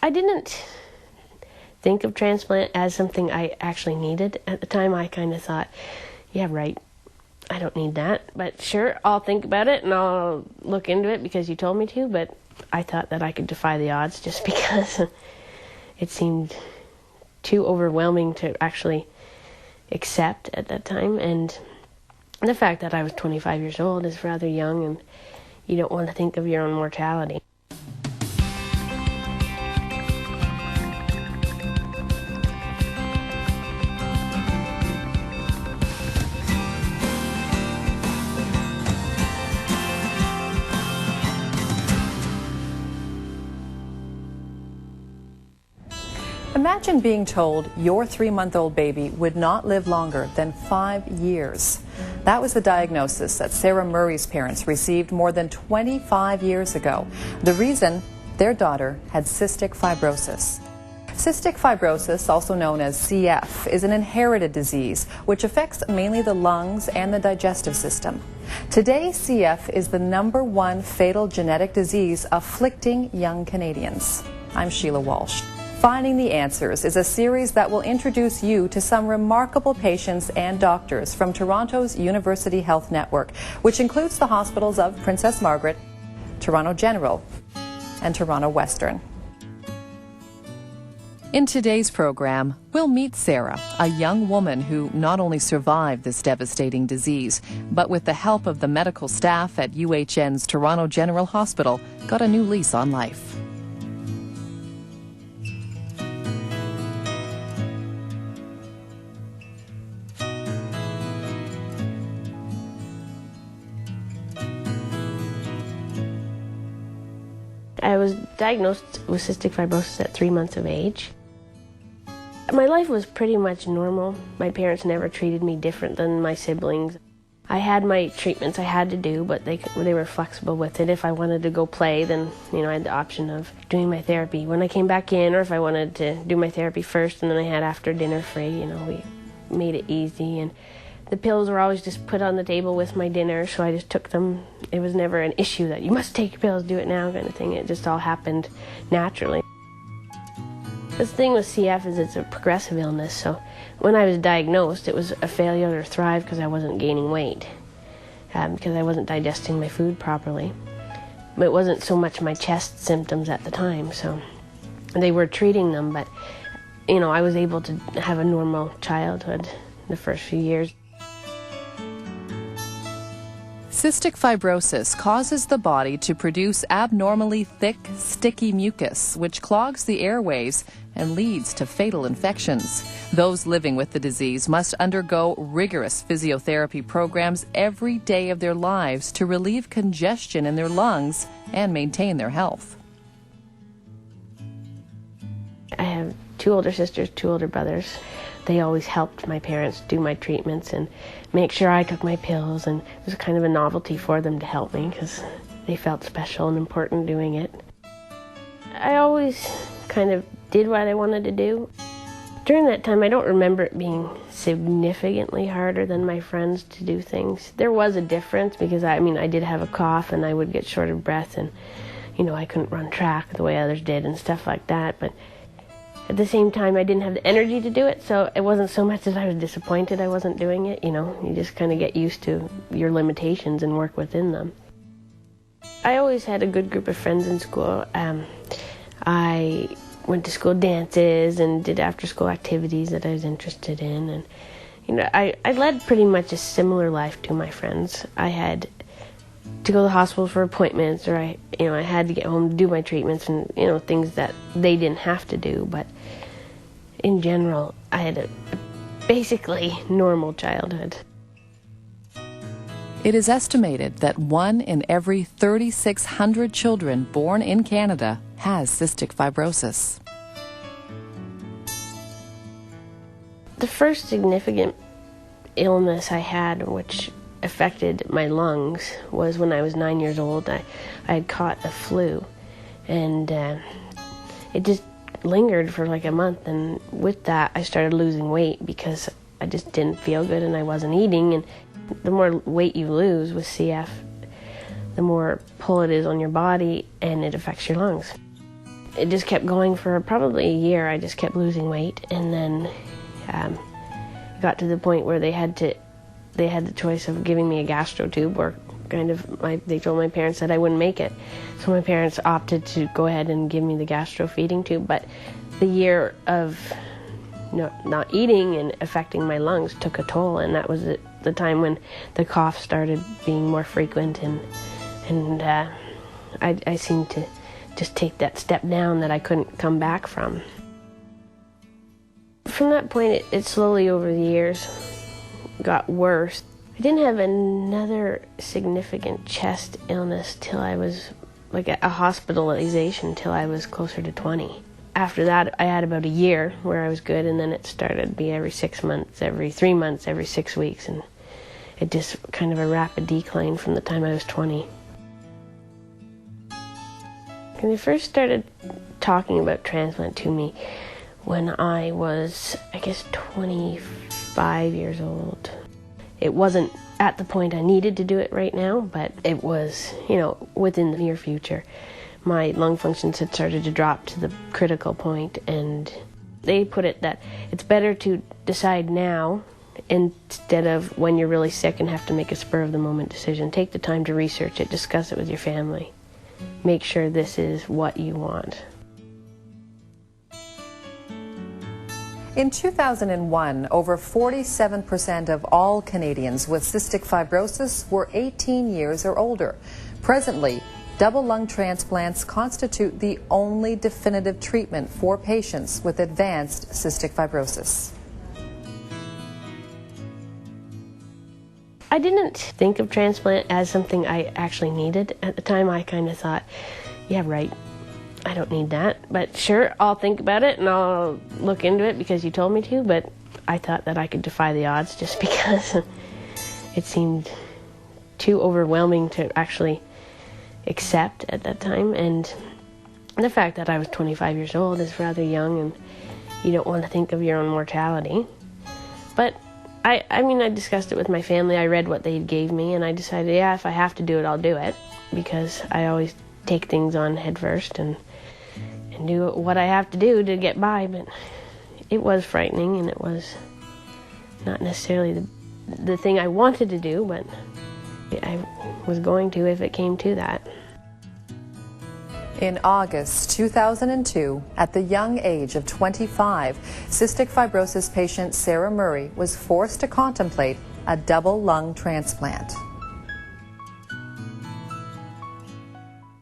I didn't think of transplant as something I actually needed. At the time, I kind of thought, yeah, right, I don't need that. But sure, I'll think about it and I'll look into it because you told me to, but I thought that I could defy the odds just because it seemed too overwhelming to actually accept at that time. And the fact that I was 25 years old is rather young, and you don't want to think of your own mortality. Imagine being told your 3-month-old baby would not live longer than 5 years. That was the diagnosis that Sarah Murray's parents received more than 25 years ago. The reason? Their daughter had cystic fibrosis. Cystic fibrosis, also known as CF, is an inherited disease which affects mainly the lungs and the digestive system. Today, CF is the #1 fatal genetic disease afflicting young Canadians. I'm Sheila Walsh. Finding the Answers is a series that will introduce you to some remarkable patients and doctors from Toronto's University Health Network, which includes the hospitals of Princess Margaret, Toronto General, and Toronto Western. In today's program, we'll meet Sarah, a young woman who not only survived this devastating disease, but with the help of the medical staff at UHN's Toronto General Hospital, got a new lease on life. I was diagnosed with cystic fibrosis at 3 months of age. My life was pretty much normal. My parents never treated me different than my siblings. I had my treatments I had to do, but they were flexible with it. If I wanted to go play, then I had the option of doing my therapy when I came back in, or if I wanted to do my therapy first and then I had after dinner free, we made it easy. And the pills were always just put on the table with my dinner, so I just took them. It was never an issue that you must take your pills, do it now kind of thing. It just all happened naturally. The thing with CF is it's a progressive illness, so when I was diagnosed, it was a failure to thrive because I wasn't gaining weight, because I wasn't digesting my food properly. But it wasn't so much my chest symptoms at the time, so they were treating them, but I was able to have a normal childhood the first few years. Cystic fibrosis causes the body to produce abnormally thick, sticky mucus, which clogs the airways and leads to fatal infections. Those living with the disease must undergo rigorous physiotherapy programs every day of their lives to relieve congestion in their lungs and maintain their health. I have 2 older sisters, 2 older brothers. They always helped my parents do my treatments and make sure I took my pills, and it was kind of a novelty for them to help me because they felt special and important doing it. I always kind of did what I wanted to do. During that time, I don't remember it being significantly harder than my friends to do things. There was a difference because I did have a cough and I would get short of breath, and I couldn't run track the way others did and stuff like that, but at the same time, I didn't have the energy to do it, so it wasn't so much that I was disappointed I wasn't doing it. You just kind of get used to your limitations and work within them. I always had a good group of friends in school. I went to school dances and did after-school activities that I was interested in, and I led pretty much a similar life to my friends. I had to go to the hospital for appointments, or I had to get home to do my treatments and things that they didn't have to do. But in general, I had a basically normal childhood. It is estimated that 1 in every 3,600 children born in Canada has cystic fibrosis. The first significant illness I had, which affected my lungs, was when I was 9 years old. I had caught the flu, and it just lingered for like a month, and with that I started losing weight because I just didn't feel good and I wasn't eating. And the more weight you lose with CF, the more pull it is on your body, and it affects your lungs. it just kept going for probably a year. I just kept losing weight, and then it got to the point where they had the choice of giving me a gastro tube, or they told my parents that I wouldn't make it. So my parents opted to go ahead and give me the gastro feeding tube, but the year of not eating and affecting my lungs took a toll, and that was the time when the cough started being more frequent, and I seemed to just take that step down that I couldn't come back from. From that point, it slowly over the years got worse. I didn't have another significant chest illness till I was, like a hospitalization, till I was closer to 20. After that, I had about a year where I was good, and then it started to be every 6 months, every 3 months, every 6 weeks, and it just kind of a rapid decline from the time I was 20. When they first started talking about transplant to me when I was, I guess, 25 years old. It wasn't at the point I needed to do it right now, but it was, within the near future. My lung functions had started to drop to the critical point, and they put it that it's better to decide now instead of when you're really sick and have to make a spur-of-the-moment decision. Take the time to research it, discuss it with your family. Make sure this is what you want. In 2001, over 47% of all Canadians with cystic fibrosis were 18 years or older. Presently, double lung transplants constitute the only definitive treatment for patients with advanced cystic fibrosis. I didn't think of transplant as something I actually needed. At the time, I kind of thought, yeah, right, I don't need that. But sure, I'll think about it and I'll look into it because you told me to, but I thought that I could defy the odds just because it seemed too overwhelming to actually accept at that time. And the fact that I was 25 years old is rather young, and you don't want to think of your own mortality. But I discussed it with my family. I read what they gave me, and I decided, yeah, if I have to do it, I'll do it, because I always take things on head first and do what I have to do to get by. But it was frightening, and it was not necessarily the thing I wanted to do, but I was going to if it came to that. In August 2002, at the young age of 25, cystic fibrosis patient Sarah Murray was forced to contemplate a double lung transplant.